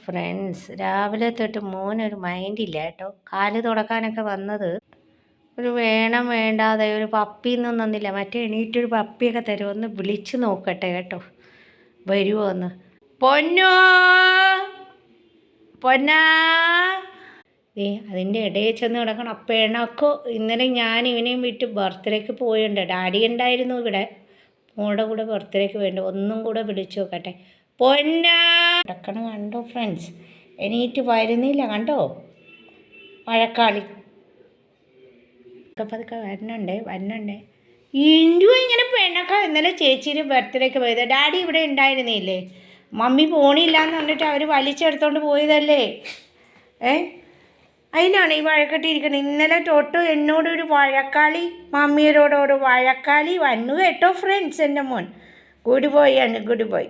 Friends, രാവിലെ തൊട്ട് മോനൊരു മൈൻഡില്ല കേട്ടോ. കാല് തുടക്കാനൊക്കെ വന്നത് ഒരു വേണം വേണ്ടാതെ ഒരു പപ്പിയൊന്നും തന്നില്ല. മറ്റേ എണീറ്റൊരു പപ്പിയൊക്കെ തരും. ഒന്ന് വിളിച്ചു നോക്കട്ടെ കേട്ടോ, വരുമോ ഒന്ന്. പൊന്നോ പൊന്നാ, അതിൻ്റെ ഇടയിൽ ചെന്ന് കിടക്കണം. പിണക്കോ. ഇന്നലെ ഞാൻ ഇവനെയും വിട്ട് ബർത്ത്ഡേക്ക് പോയിട്ടുണ്ട്. ഡാഡി ഉണ്ടായിരുന്നു ഇവിടെ, മോളുടെ കൂടെ ബർത്ത്ഡേക്ക് വേണ്ടി. ഒന്നും കൂടെ വിളിച്ചു നോക്കട്ടെ. പൊന്നാ കിടക്കണം. കണ്ടോ ഫ്രണ്ട്സ്, എണീറ്റ് വരുന്നില്ല കണ്ടോ, മഴക്കാളി. പതുക്കെ വരണുണ്ടേ. ഇൻഡു ഇങ്ങനെ പെണ്ണൊക്കെ. ഇന്നലെ ചേച്ചിയുടെ ബർത്ത്ഡേക്ക് പോയത്. ഡാഡി ഇവിടെ ഉണ്ടായിരുന്നില്ലേ? മമ്മി പോണില്ല എന്ന് പറഞ്ഞിട്ട് അവർ വലിച്ചെടുത്തോണ്ട് പോയതല്ലേ. അതിനാണ് ഈ വഴക്കെട്ടിരിക്കുന്നത്. ഇന്നലെ തൊട്ട് എന്നോടൊരു വഴക്കാളി, മമ്മിയരോടൊരു വഴക്കാളി വന്നു കേട്ടോ ഫ്രണ്ട്സ്. എൻ്റെ മോൻ ഗുഡ് ബോയ് ആണ്. Good boy.